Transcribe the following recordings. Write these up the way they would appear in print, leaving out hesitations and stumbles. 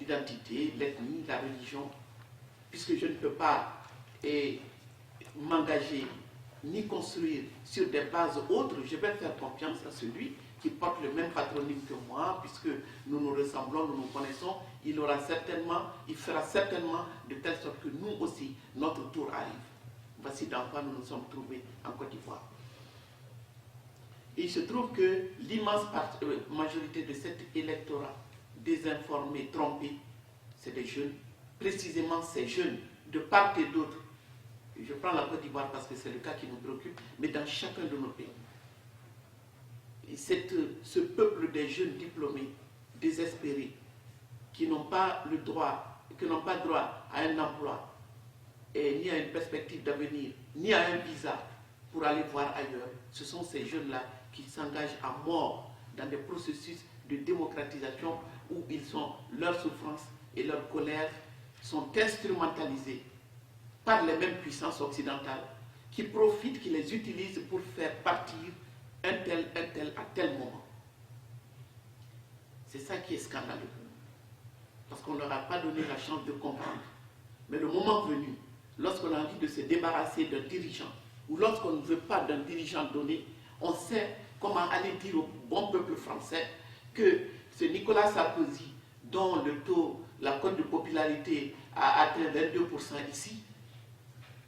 l'identité, l'ethnie, la religion, puisque je ne peux pas m'engager ni construire sur des bases autres, je vais faire confiance à celui qui porte le même patronyme que moi, puisque nous nous ressemblons, nous nous connaissons, il fera certainement de telle sorte que nous aussi, notre tour arrive. Voici dans quoi nous nous sommes trouvés en Côte d'Ivoire. Il se trouve que l'immense majorité de cet électorat désinformé, trompé, c'est des jeunes, précisément ces jeunes, de part et d'autre. Je prends la Côte d'Ivoire parce que c'est le cas qui nous préoccupe, mais dans chacun de nos pays. Et ce peuple des jeunes diplômés, désespérés, qui n'ont pas droit à un emploi, et ni à une perspective d'avenir, ni à un visa pour aller voir ailleurs, ce sont ces jeunes-là qui s'engagent à mort dans des processus de démocratisation où leurs souffrances et leur colère sont instrumentalisées par les mêmes puissances occidentales qui profitent, qui les utilisent pour faire partir un tel à tel moment. C'est ça qui est scandaleux. Parce qu'on ne leur a pas donné la chance de comprendre. Mais le moment venu, lorsqu'on a envie de se débarrasser d'un dirigeant, ou lorsqu'on ne veut pas d'un dirigeant donné, on sait comment aller dire au bon peuple français que ce Nicolas Sarkozy, dont la cote de popularité a atteint 22% ici,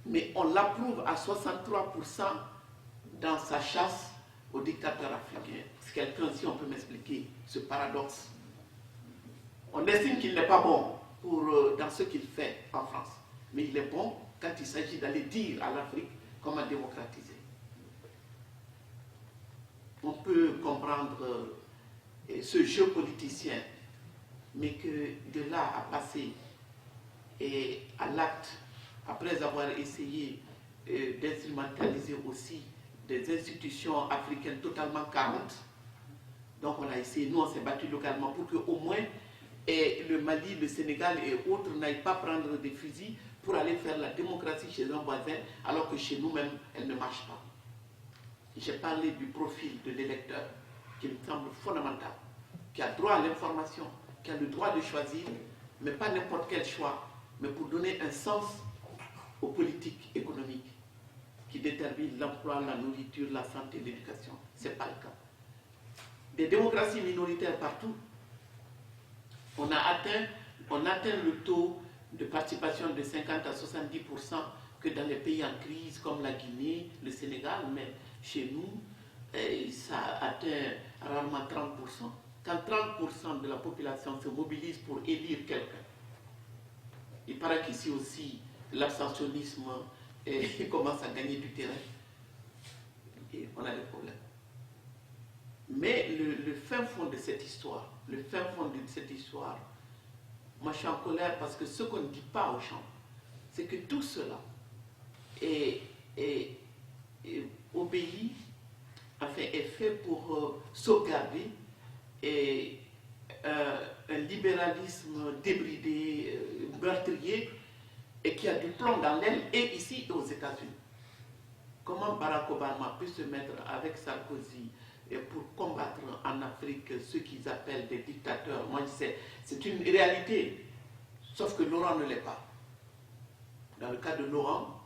mais on l'approuve à 63% dans sa chasse aux dictateurs africains. Si quelqu'un, si on peut m'expliquer ce paradoxe. On estime qu'il n'est pas bon dans ce qu'il fait en France, mais il est bon quand il s'agit d'aller dire à l'Afrique comment démocratiser. On peut comprendre ce jeu politicien, mais que de là à passer à l'acte, après avoir essayé d'instrumentaliser aussi des institutions africaines totalement carentes, donc on a essayé, nous on s'est battu localement pour qu'au moins le Mali, le Sénégal et autres n'aillent pas prendre des fusils pour aller faire la démocratie chez un voisin, alors que chez nous-mêmes, elle ne marche pas. J'ai parlé du profil de l'électeur, qui me semble fondamental, qui a droit à l'information, qui a le droit de choisir, mais pas n'importe quel choix, mais pour donner un sens aux politiques économiques qui déterminent l'emploi, la nourriture, la santé, l'éducation. Ce n'est pas le cas. Des démocraties minoritaires partout, on atteint le taux de participation de 50 à 70% que dans les pays en crise comme la Guinée, le Sénégal, mais chez nous, ça atteint rarement 30%. Quand 30% de la population se mobilise pour élire quelqu'un, il paraît qu'ici aussi, l'abstentionnisme commence à gagner du terrain. Et on a des problèmes. Mais le fin fond de cette histoire, moi je suis en colère parce que ce qu'on ne dit pas aux gens, c'est que tout cela obéit, enfin est fait pour sauvegarder un libéralisme débridé, meurtrier, et qui a du plomb dans l'aile, et ici et aux États-Unis. Comment Barack Obama peut se mettre avec Sarkozy pour combattre en Afrique ceux qu'ils appellent des dictateurs? Moi, c'est une réalité, sauf que Laurent ne l'est pas. Dans le cas de Laurent,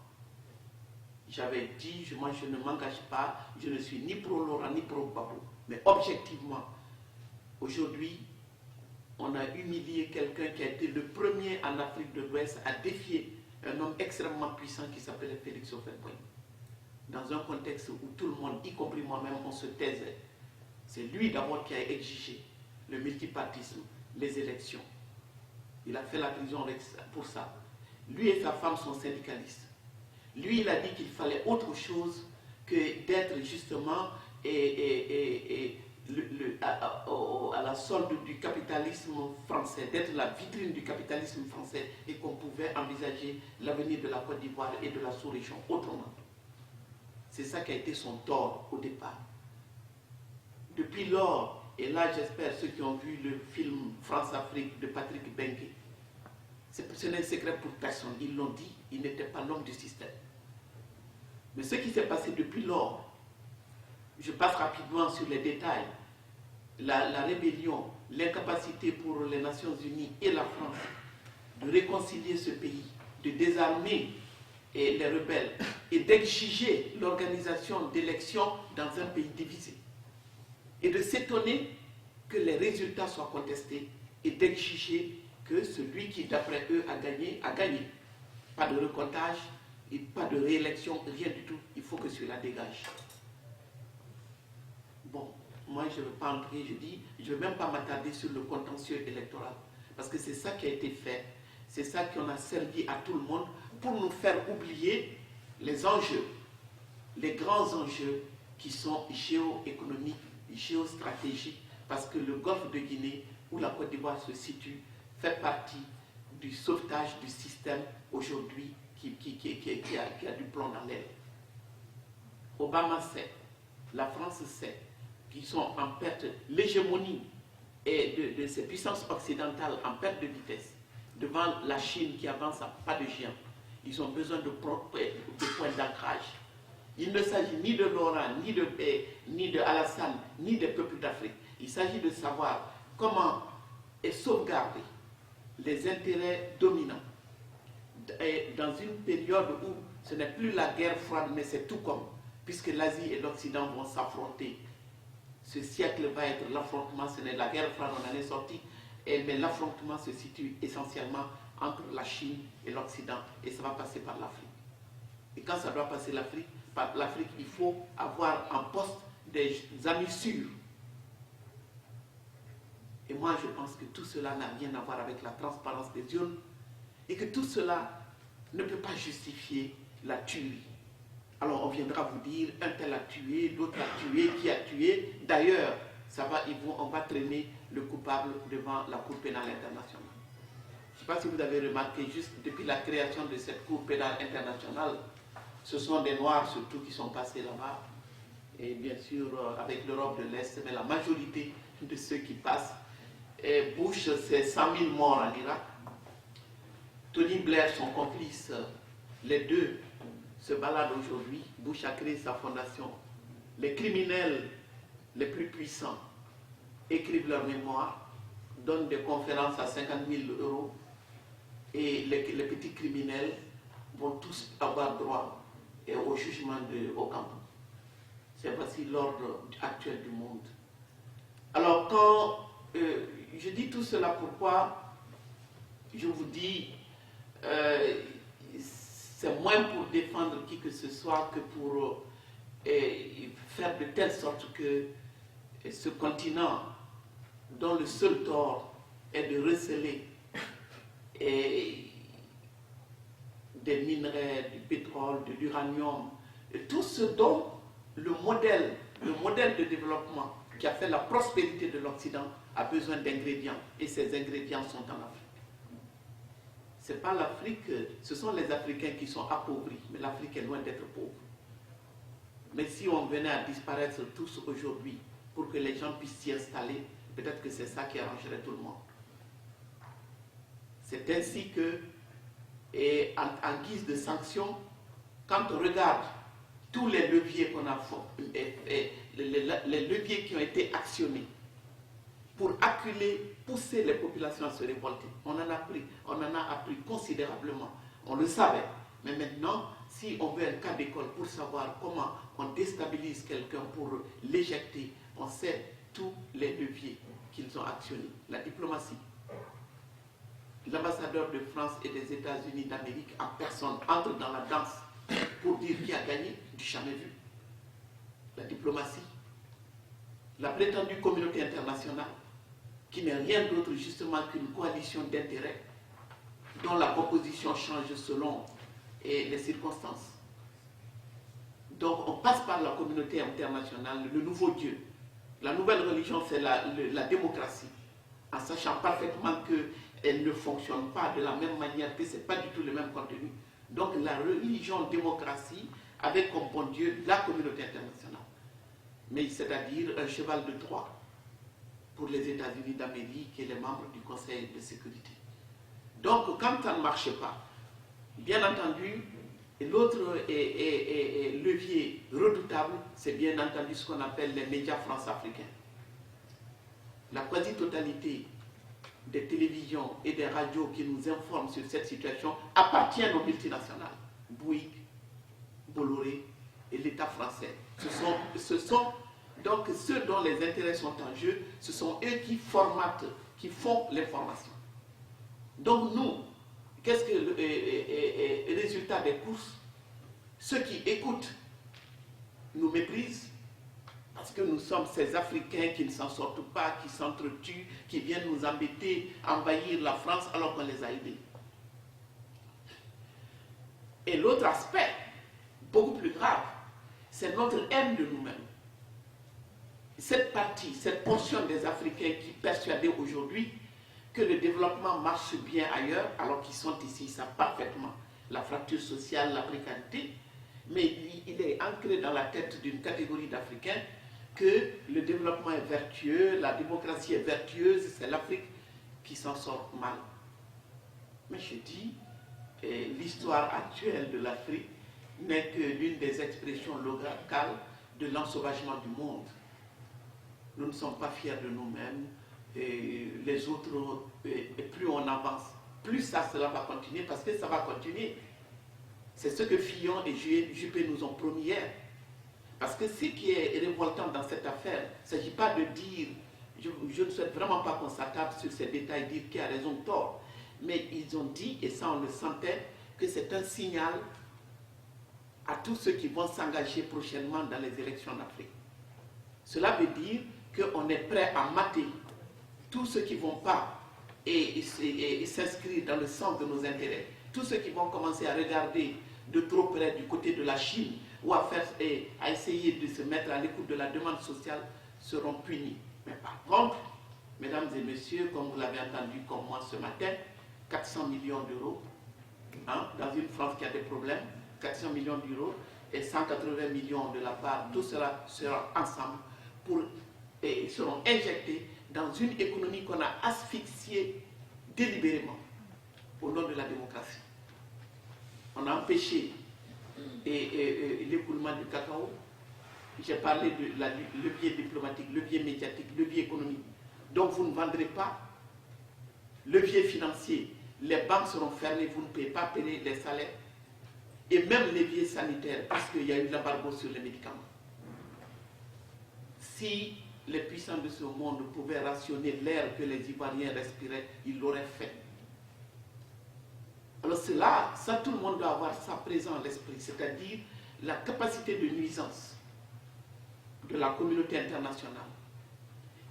j'avais dit, moi je ne m'engage pas, je ne suis ni pro-Laurent ni pro-Gbagbo. Mais objectivement, aujourd'hui, on a humilié quelqu'un qui a été le premier en Afrique de l'Ouest à défier un homme extrêmement puissant qui s'appelait Félix Houphouët-Boigny. Dans un contexte où tout le monde, y compris moi-même, on se taisait. C'est lui d'abord qui a exigé le multipartisme, les élections. Il a fait la prison pour ça. Lui et sa femme sont syndicalistes. Lui, il a dit qu'il fallait autre chose que d'être justement à la solde du capitalisme français, d'être la vitrine du capitalisme français, et qu'on pouvait envisager l'avenir de la Côte d'Ivoire et de la sous-région autrement. C'est ça qui a été son tort au départ. Depuis lors, et là j'espère ceux qui ont vu le film France-Afrique de Patrick Bengué, ce n'est un secret pour personne, ils l'ont dit, il n'était pas l'homme du système. Mais ce qui s'est passé depuis lors, je passe rapidement sur les détails, la rébellion, l'incapacité pour les Nations Unies et la France de réconcilier ce pays, de désarmer les rebelles et d'exiger l'organisation d'élections dans un pays divisé. Et de s'étonner que les résultats soient contestés et d'exiger que celui qui, d'après eux, a gagné, a gagné. Pas de recomptage et pas de réélection, rien du tout. Il faut que cela dégage. Bon, moi je ne veux pas entrer, je ne veux même pas m'attarder sur le contentieux électoral. Parce que c'est ça qui a été fait, c'est ça qu'on a servi à tout le monde pour nous faire oublier les enjeux, les grands enjeux qui sont géoéconomiques, géostratégiques, parce que le golfe de Guinée, où la Côte d'Ivoire se situe, fait partie du sauvetage du système aujourd'hui qui a du plomb dans l'aile. Obama sait, la France sait, qu'ils sont en perte, l'hégémonie de ces puissances occidentales en perte de vitesse, devant la Chine qui avance à pas de géant. Ils ont besoin de points d'ancrage. Il ne s'agit ni de Laurent, ni de Alassane, ni des peuples d'Afrique. Il s'agit de savoir comment sauvegarder les intérêts dominants dans une période où ce n'est plus la guerre froide, mais c'est tout comme, puisque l'Asie et l'Occident vont s'affronter. Ce siècle va être l'affrontement, ce n'est la guerre froide, on en est sorti, mais l'affrontement se situe essentiellement entre la Chine et l'Occident, et ça va passer par l'Afrique. Et quand ça doit passer par l'Afrique, il faut avoir en poste des amis sûrs. Et moi, je pense que tout cela n'a rien à voir avec la transparence des urnes, et que tout cela ne peut pas justifier la tuerie. Alors on viendra vous dire, un tel a tué, l'autre a tué, qui a tué. D'ailleurs, on va traîner le coupable devant la Cour pénale internationale. Je ne sais pas si vous avez remarqué, juste depuis la création de cette Cour pénale internationale, ce sont des Noirs surtout qui sont passés là-bas. Et bien sûr, avec l'Europe de l'Est, mais la majorité de ceux qui passent. Et Bush, c'est 100 000 morts en Irak. Tony Blair, son complice, les deux se baladent aujourd'hui. Bush a créé sa fondation. Les criminels les plus puissants écrivent leurs mémoires, donnent des conférences à 50 000 €, et les petits criminels vont tous avoir droit au jugement au camp. C'est voici l'ordre actuel du monde. Alors quand je dis tout cela, pourquoi je vous dis c'est moins pour défendre qui que ce soit que pour faire de telle sorte que ce continent, dont le seul tort est de receler des minerais, du pétrole, de l'uranium, tout ce dont le modèle de développement qui a fait la prospérité de l'Occident a besoin d'ingrédients, et ces ingrédients sont en Afrique. Ce n'est pas l'Afrique, ce sont les Africains qui sont appauvris, mais l'Afrique est loin d'être pauvre. Mais si on venait à disparaître tous aujourd'hui pour que les gens puissent s'y installer, peut-être que c'est ça qui arrangerait tout le monde. C'est ainsi que, et en guise de sanction, quand on regarde tous les leviers qu'on a les leviers qui ont été actionnés pour acculer, pousser les populations à se révolter, on en a appris considérablement. On le savait, mais maintenant, si on veut un cas d'école pour savoir comment on déstabilise quelqu'un pour l'éjecter, on sait tous les leviers qu'ils ont actionnés. La diplomatie. L'ambassadeur de France et des États-Unis d'Amérique en personne entre dans la danse pour dire qui a gagné, du jamais vu. La diplomatie. La prétendue communauté internationale, qui n'est rien d'autre justement qu'une coalition d'intérêts dont la composition change selon les circonstances. Donc on passe par la communauté internationale, le nouveau Dieu. La nouvelle religion, c'est la démocratie, en sachant parfaitement qu'elle ne fonctionne pas de la même manière, que ce n'est pas du tout le même contenu. Donc la religion démocratie avec comme bon Dieu la communauté internationale. Mais c'est-à-dire un cheval de Troie pour les États-Unis d'Amérique et les membres du Conseil de sécurité. Donc quand ça ne marche pas, bien entendu, l'autre levier redoutable, c'est bien entendu ce qu'on appelle les médias france-africains. la quasi-totalité des télévisions et des radios qui nous informent sur cette situation appartiennent aux multinationales, Bouygues, Bolloré et l'État français. Ce sont donc ceux dont les intérêts sont en jeu, ce sont eux qui formatent, qui font l'information. Donc nous, qu'est-ce que le résultat des courses? Ceux qui écoutent nous méprisent, parce que nous sommes ces Africains qui ne s'en sortent pas, qui s'entretuent, qui viennent nous embêter, envahir la France alors qu'on les a aidés. Et l'autre aspect, beaucoup plus grave, c'est notre haine de nous-mêmes. Cette partie, cette portion des Africains qui persuadés aujourd'hui que le développement marche bien ailleurs, alors qu'ils sont ici, ils savent parfaitement la fracture sociale, la précarité, mais il est ancré dans la tête d'une catégorie d'Africains que le développement est vertueux, la démocratie est vertueuse, c'est l'Afrique qui s'en sort mal. Mais je dis, l'histoire actuelle de l'Afrique n'est que l'une des expressions locales de l'ensauvagement du monde. Nous ne sommes pas fiers de nous-mêmes, et les autres, et plus on avance, plus cela va continuer, parce que ça va continuer. C'est ce que Fillon et Juppé nous ont promis hier. Parce que ce qui est révoltant dans cette affaire, il ne s'agit pas de dire, je ne souhaite vraiment pas qu'on s'attarde sur ces détails, dire qui a raison ou tort, mais ils ont dit, et ça on le sentait, que c'est un signal à tous ceux qui vont s'engager prochainement dans les élections d'Afrique. Cela veut dire qu'on est prêt à mater tous ceux qui ne vont pas et s'inscrire dans le sens de nos intérêts, tous ceux qui vont commencer à regarder de trop près du côté de la Chine ou à essayer de se mettre à l'écoute de la demande sociale seront punis. Mais par contre, mesdames et messieurs, comme vous l'avez entendu comme moi ce matin, 400 millions d'euros, dans une France qui a des problèmes, 400 millions d'euros et 180 millions de la part, tout cela sera ensemble et seront injectés dans une économie qu'on a asphyxiée délibérément au nom de la démocratie. On a empêché l'écoulement du cacao. J'ai parlé de levier diplomatique, levier médiatique, levier économique. Donc vous ne vendrez pas. Levier financier, les banques seront fermées, vous ne pouvez pas payer les salaires. Et même levier sanitaire, parce qu'il y a eu l'embargo sur les médicaments. Si les puissants de ce monde pouvaient rationner l'air que les Ivoiriens respiraient, ils l'auraient fait. Alors cela, ça tout le monde doit avoir ça présent à l'esprit, c'est-à-dire la capacité de nuisance de la communauté internationale,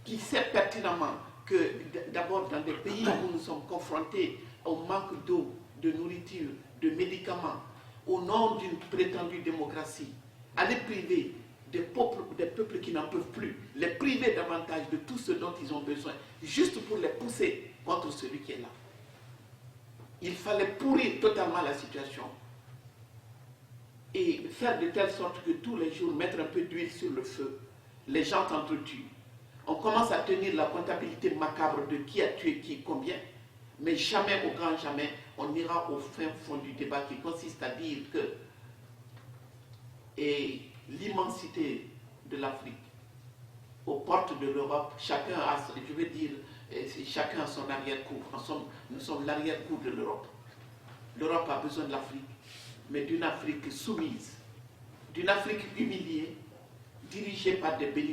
qui sait pertinemment que d'abord dans des pays où nous sommes confrontés au manque d'eau, de nourriture, de médicaments, au nom d'une prétendue démocratie, aller priver des peuples qui n'en peuvent plus, les priver davantage de tout ce dont ils ont besoin, juste pour les pousser contre celui qui est là. Il fallait pourrir totalement la situation et faire de telle sorte que tous les jours, mettre un peu d'huile sur le feu. Les gens s'entretuent. On commence à tenir la comptabilité macabre de qui a tué qui, combien, mais jamais, au grand jamais, on ira au fin fond du débat qui consiste à dire que l'immensité de l'Afrique, aux portes de l'Europe, chacun a, je veux dire, chacun a son arrière-cour. Nous sommes l'arrière-cour de l'Europe. L'Europe a besoin de l'Afrique, mais d'une Afrique soumise, d'une Afrique humiliée, dirigée par des bénéficiaires.